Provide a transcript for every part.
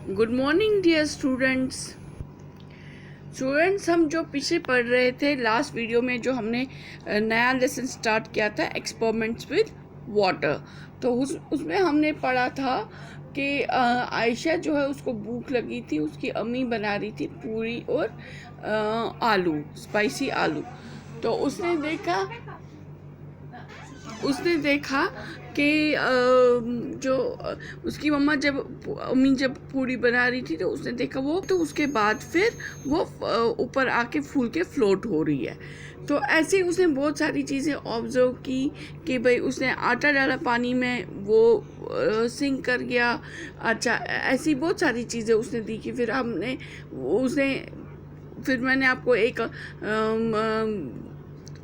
Good morning dear students. हम जो पीछे पढ़ रहे थे लास्ट वीडियो में, जो हमने नया लेसन स्टार्ट किया था एक्सपेरिमेंट्स विद वाटर, तो उसमें हमने पढ़ा था कि आयशा जो है उसको भूख लगी थी, उसकी अम्मी बना रही थी पूरी और आलू, स्पाइसी आलू। तो उसने देखा कि जो उसकी मम्मा अम्मी जब पूरी बना रही थी तो उसने देखा वो, तो उसके बाद फिर वो ऊपर आके फूल के फ्लोट हो रही है। तो ऐसे ही उसने बहुत सारी चीज़ें ऑब्जर्व की कि भाई उसने आटा डाला पानी में, वो सिंक कर गया। अच्छा, ऐसी बहुत सारी चीज़ें उसने देखी। फिर मैंने आपको एक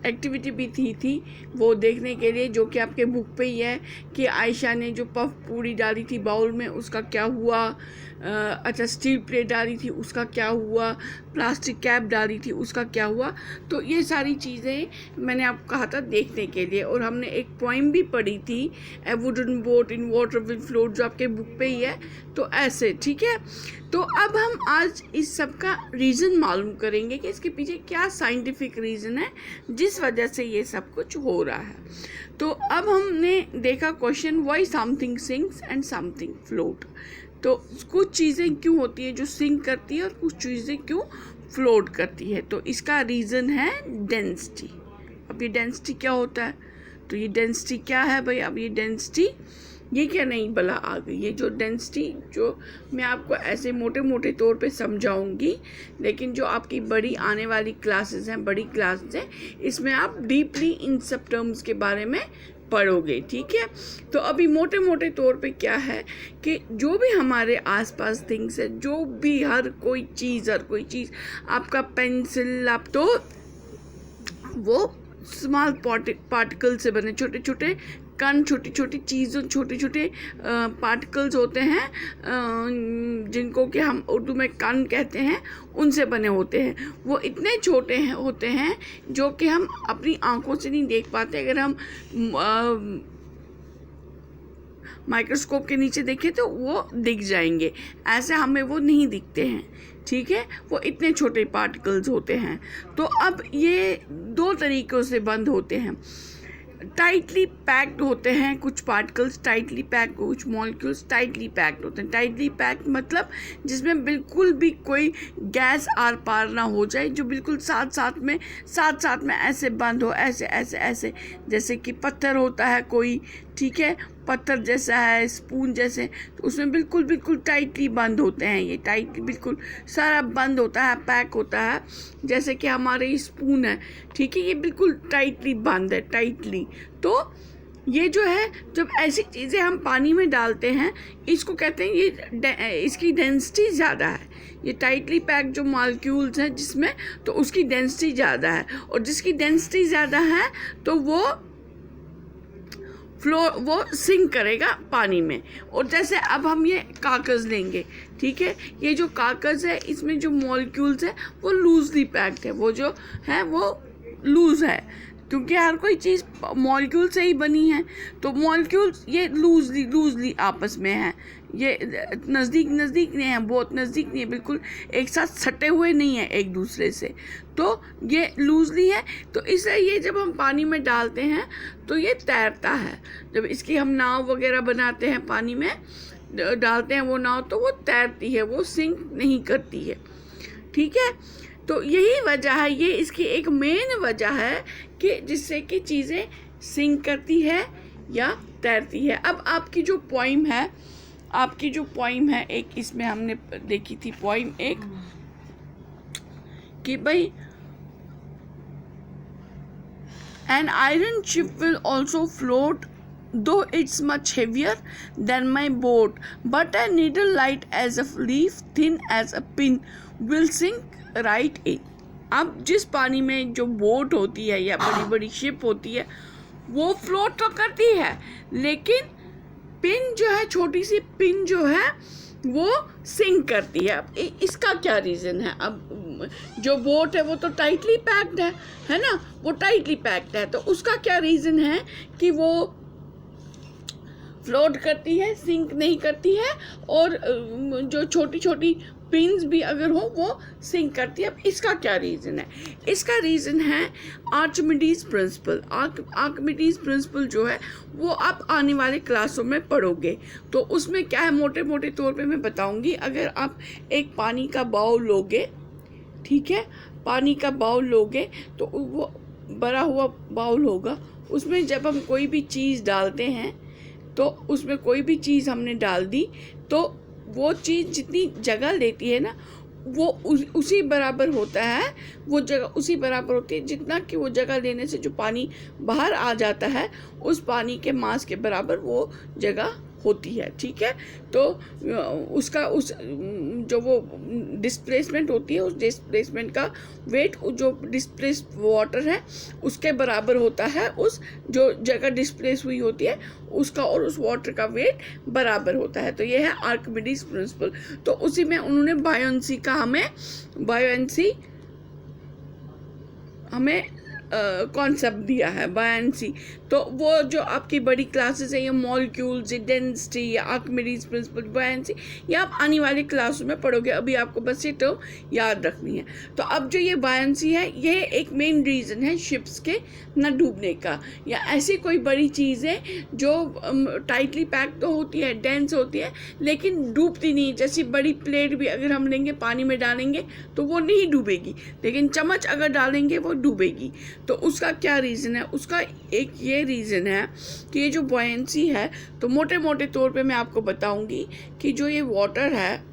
एक्टिविटी भी थी वो देखने के लिए, जो कि आपके बुक पे ही है, कि आयशा ने जो पफ पूरी डाली थी बाउल में उसका क्या हुआ। अच्छा, स्टील प्लेट डाली थी उसका क्या हुआ, प्लास्टिक कैप डाली थी उसका क्या हुआ। तो ये सारी चीज़ें मैंने आपको कहा था देखने के लिए। और हमने एक पोइम भी पढ़ी थी, ए wooden boat in water will float, जो आपके बुक पे ही है। तो ऐसे, ठीक है। तो अब हम आज इस सब का रीज़न मालूम करेंगे कि इसके पीछे क्या साइंटिफिक रीज़न है जिस वजह से ये सब कुछ हो रहा है। तो अब हमने देखा question, why something sinks and something float. तो कुछ चीज़ें क्यों होती है जो सिंक करती है और कुछ चीज़ें क्यों फ्लोट करती है। तो इसका रीज़न है डेंसिटी। अब ये डेंसिटी क्या होता है, तो ये डेंसिटी क्या है भाई। अब ये डेंसिटी, ये क्या नहीं भला आ गई। ये जो डेंसिटी, जो मैं आपको ऐसे मोटे मोटे तौर पे समझाऊंगी, लेकिन जो आपकी बड़ी आने वाली क्लासेस हैं, बड़ी क्लासेस हैं, इसमें आप डीपली इन सब टर्म्स के बारे में पढ़ोगे, ठीक है। तो अभी मोटे मोटे तौर पे क्या है कि जो भी हमारे आसपास थिंग्स है, जो भी हर कोई चीज़ आपका पेंसिल, लैप, तो वो स्मॉल पार्टिकल से बने, छोटे छोटे कण, छोटी छोटी चीज़ों, छोटे छोटे पार्टिकल्स होते हैं, जिनको कि हम उर्दू में कण कहते हैं, उनसे बने होते हैं। वो इतने छोटे होते हैं जो कि हम अपनी आंखों से नहीं देख पाते। अगर हम माइक्रोस्कोप के नीचे देखें तो वो दिख जाएंगे, ऐसे हमें वो नहीं दिखते हैं, ठीक है। वो इतने छोटे पार्टिकल्स होते हैं। तो अब ये दो तरीक़ों से बंद होते हैं। टाइटली पैक्ड होते हैं कुछ पार्टिकल्स, टाइटली पैक्ड, कुछ मॉलिक्यूल्स टाइटली पैक्ड होते हैं। टाइटली पैक्ड मतलब जिसमें बिल्कुल भी कोई गैस आर पार ना हो जाए, जो बिल्कुल साथ साथ में ऐसे बंद हो, ऐसे जैसे कि पत्थर होता है कोई, ठीक है, पत्थर जैसा है, स्पून जैसे, तो उसमें बिल्कुल टाइटली बंद होते हैं। ये टाइटली बिल्कुल सारा बंद होता है, पैक होता है, जैसे कि हमारे स्पून है, ठीक है, ये बिल्कुल टाइटली बंद है, टाइटली। तो ये जो है, जब ऐसी चीज़ें हम पानी में डालते हैं, इसको कहते हैं, ये इसकी डेंसिटी ज़्यादा है। ये टाइटली पैक जो मॉलिक्यूल्स हैं जिसमें, तो उसकी डेंसिटी ज़्यादा है, और जिसकी डेंसिटी ज़्यादा है तो वो सिंक करेगा पानी में। और जैसे अब हम ये कागज़ लेंगे, ठीक है, ये जो कागज़ है इसमें जो मॉलिक्यूल्स है वो लूजली पैक्ड है, वो जो है वो लूज़ है, क्योंकि हर कोई चीज़ मॉलिक्यूल से ही बनी है। तो मॉलिक्यूल्स ये लूजली आपस में है, ये नज़दीक नहीं है, बहुत नज़दीक नहीं है, बिल्कुल एक साथ सटे हुए नहीं है एक दूसरे से, तो ये लूजली है। तो इसलिए ये जब हम पानी में डालते हैं तो ये तैरता है। जब इसकी हम नाव वगैरह बनाते हैं, पानी में डालते हैं वो नाव, तो वो तैरती है, वो सिंक नहीं करती है, ठीक है। तो यही वजह है, ये इसकी एक मेन वजह है कि जिससे कि चीज़ें सिंक करती है या तैरती है। अब आपकी जो पोइम है एक, इसमें हमने देखी थी पोइम एक, कि भाई an iron ship will also float though it's much heavier than my boat, but a needle light as a leaf, thin as a pin, will sink right in. अब जिस पानी में जो बोट होती है या बड़ी बड़ी शिप होती है, वो फ्लोट तो करती है, लेकिन पिन जो है, छोटी सी पिन जो है, वो सिंक करती है। अब इसका क्या रीज़न है। अब जो बोट है वो तो टाइटली पैक्ड है ना, वो टाइटली पैक्ड है, तो उसका क्या रीज़न है कि वो फ्लोट करती है, सिंक नहीं करती है, और जो छोटी छोटी पिंस भी अगर हो वो सिंक करती है। अब इसका क्या रीज़न है? इसका रीज़न है आर्किमिडीज प्रिंसिपल। आर्किमिडीज प्रिंसिपल जो है वो आप आने वाले क्लासों में पढ़ोगे। तो उसमें क्या है, मोटे मोटे तौर पे मैं बताऊंगी। अगर आप एक पानी का बाउल लोगे, ठीक है, पानी का बाउल लोगे तो वो भरा हुआ बाउल होगा, उसमें जब हम कोई भी चीज़ डालते हैं तो उसमें कोई भी चीज़ हमने डाल दी तो वो चीज़ जितनी जगह लेती है ना वो उसी बराबर होता है, वो जगह उसी बराबर होती है जितना कि वो जगह लेने से जो पानी बाहर आ जाता है उस पानी के मास के बराबर वो जगह होती है। ठीक है, तो उसका उस जो वो डिस्प्लेसमेंट होती है, उस डिस्प्लेसमेंट का वेट जो डिस्प्लेस्ड वाटर है उसके बराबर होता है, उस जो जगह डिस्प्लेस हुई होती है उसका और उस वाटर का वेट बराबर होता है। तो ये है आर्किमिडीज प्रिंसिपल। तो उसी में उन्होंने बायोएंसी का हमें कॉन्सेप्ट दिया है, बायोएंसी। तो वो जो आपकी बड़ी क्लासेस है, ये मॉलिक्यूल्स, डेंसिटी या आर्किमिडीज प्रिंसिपल, बायोएंसी, ये आप आने वाली क्लासों में पढ़ोगे। अभी आपको बस ये टर्म याद रखनी है। तो अब जो ये बायोएंसी है ये एक मेन रीज़न है शिप्स के न डूबने का, या ऐसी कोई बड़ी चीज़ है जो टाइटली पैक तो होती है, डेंस होती है, लेकिन डूबती नहीं। जैसी बड़ी प्लेट भी अगर हम लेंगे पानी में डालेंगे तो वो नहीं डूबेगी, लेकिन चम्मच अगर डालेंगे वो डूबेगी। तो उसका क्या रीज़न है? उसका एक ये रीज़न है कि ये जो बॉयंसी है, तो मोटे मोटे तौर पे मैं आपको बताऊंगी कि जो ये वाटर है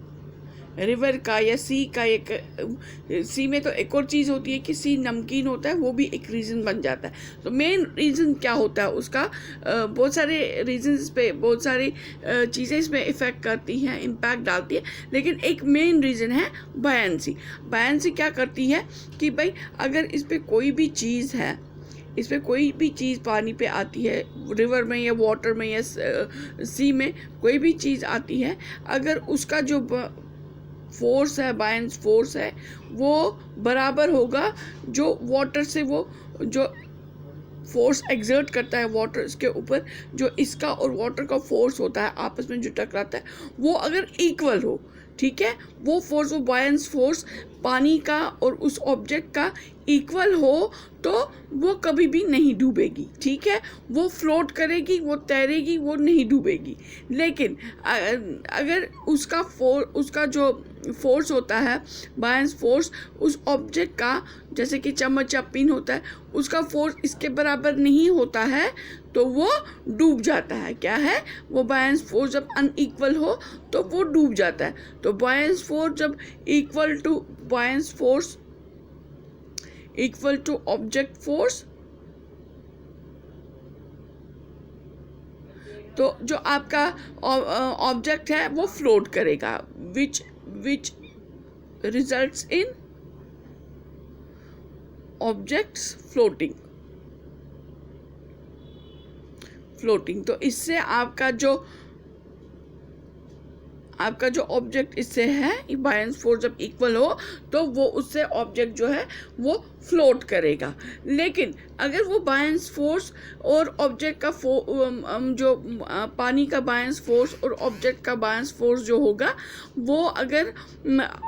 रिवर का या सी का, एक सी में तो एक और चीज़ होती है कि सी नमकीन होता है, वो भी एक रीज़न बन जाता है। तो मेन रीज़न क्या होता है उसका? बहुत सारे रीजंस पे बहुत सारी चीज़ें इसमें इफ़ेक्ट करती हैं, इम्पैक्ट डालती है, लेकिन एक मेन रीज़न है बायोएंसी। बायोएंसी क्या करती है कि भाई अगर इस पर कोई भी चीज़ है, इस पर कोई भी चीज़ पानी पे आती है, रिवर में या वाटर में या सी में कोई भी चीज़ आती है, अगर उसका जो फोर्स है, बायोएंस फोर्स है, वो बराबर होगा जो वाटर से वो जो फोर्स एग्जर्ट करता है वाटर इसके ऊपर, जो इसका और वाटर का फोर्स होता है आपस में जो टकराता है, वो अगर इक्वल हो, ठीक है, वो फोर्स, वो बायोएंस फोर्स पानी का और उस ऑब्जेक्ट का इक्वल हो तो वो कभी भी नहीं डूबेगी। ठीक है, वो फ्लोट करेगी, वो तैरेगी, वो नहीं डूबेगी। लेकिन अगर उसका जो फोर्स होता है, बायोएंस फोर्स, उस ऑब्जेक्ट का, जैसे कि चम्मच या पिन होता है, उसका फोर्स इसके बराबर नहीं होता है तो वो डूब जाता है। क्या है? वो बायोएंस फोर्स जब अनइक्वल हो तो वो डूब जाता है। तो बायोएंस फोर्स जब equal to buoyance force equal to object force, तो जो आपका ऑब्जेक्ट है वो फ्लोट करेगा, which results in objects floating। तो इससे आपका जो ऑब्जेक्ट इससे है, बायोएंस फोर्स जब इक्वल हो तो वो उससे ऑब्जेक्ट जो है वो फ्लोट करेगा। लेकिन अगर वो बायोएंस फोर्स और ऑब्जेक्ट का जो पानी का बायोएंस फोर्स और ऑब्जेक्ट का बायोएंस फोर्स जो होगा वो अगर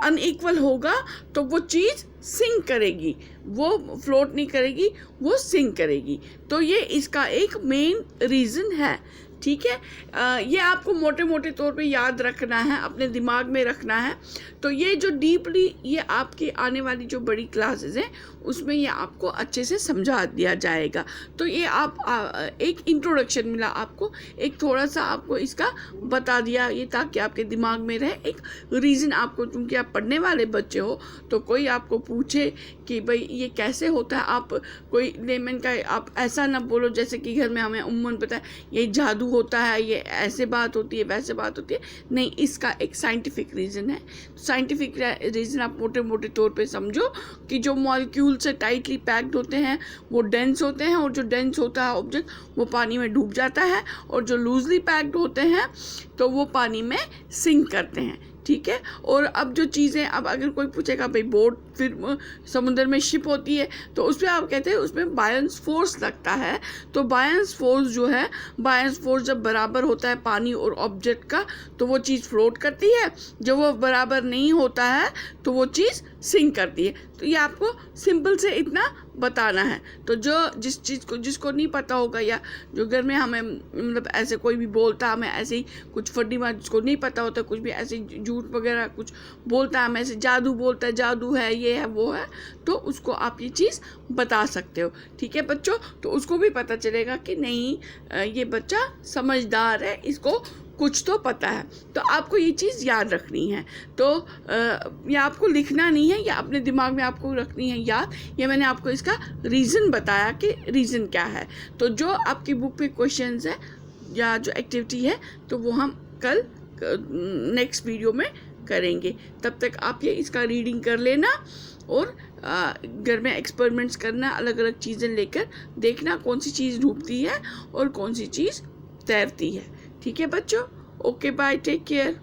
अनइक्वल होगा तो वो चीज़ सिंक करेगी, वो फ्लोट नहीं करेगी, वो सिंक करेगी। तो ये इसका एक मेन रीज़न है। ठीक है, ये आपको मोटे मोटे तौर पे याद रखना है, अपने दिमाग में रखना है। तो ये जो डीपली ये आपकी आने वाली जो बड़ी क्लासेस हैं उसमें ये आपको अच्छे से समझा दिया जाएगा। तो ये आप एक इंट्रोडक्शन मिला आपको, एक थोड़ा सा आपको इसका बता दिया, ये ताकि आपके दिमाग में रहे एक रीज़न आपको, क्योंकि आप पढ़ने वाले बच्चे हो तो कोई आपको पूछे कि भाई ये कैसे होता है, आप कोई लेमन का आप ऐसा ना बोलो जैसे कि घर में हमें उम्मन पता है ये जादू होता है, ये ऐसे बात होती है, वैसे बात होती है। नहीं, इसका एक साइंटिफिक रीज़न है। साइंटिफिक रीज़न आप मोटे मोटे तौर पे समझो कि जो मॉलिक्यूल से टाइटली पैक्ड होते हैं वो डेंस होते हैं, और जो डेंस होता है ऑब्जेक्ट वो पानी में डूब जाता है, और जो लूजली पैक्ड होते हैं तो वो पानी में सिंक करते हैं। ठीक है। और अब जो चीज़ें, अब अगर कोई पूछेगा भाई बोट फिर समुद्र में शिप होती है तो उस पर आप कहते हैं उसमें बायंस फोर्स लगता है। तो बायंस फोर्स जो है, बायंस फोर्स जब बराबर होता है पानी और ऑब्जेक्ट का तो वो चीज़ फ्लोट करती है, जब वो बराबर नहीं होता है तो वो चीज़ सिंक करती है। तो ये आपको सिंपल से इतना बताना है। तो जो जिस चीज़ को जिसको नहीं पता होगा, या जो घर में हमें मतलब ऐसे कोई भी बोलता हमें ऐसे ही कुछ फटी बात, जिसको नहीं पता होता, कुछ भी ऐसे झूठ वगैरह कुछ बोलता है, हमें ऐसे जादू बोलता है, जादू है, ये है वो है, तो उसको आप ये चीज़ बता सकते हो। ठीक है बच्चों, तो उसको भी पता चलेगा कि नहीं ये बच्चा समझदार है, इसको कुछ तो पता है। तो आपको ये चीज़ याद रखनी है। तो ये आपको लिखना नहीं है, या अपने दिमाग में आपको रखनी है याद। ये मैंने आपको इसका रीज़न बताया कि रीज़न क्या है। तो जो आपकी बुक पे क्वेश्चंस है या जो एक्टिविटी है तो वो हम कल नेक्स्ट वीडियो में करेंगे। तब तक आप ये इसका रीडिंग कर लेना और घर में एक्सपेरिमेंट्स करना, अलग अलग चीज़ें लेकर देखना कौन सी चीज़ डूबती है और कौन सी चीज़ तैरती है। ठीक है बच्चों, ओके बाय, टेक केयर।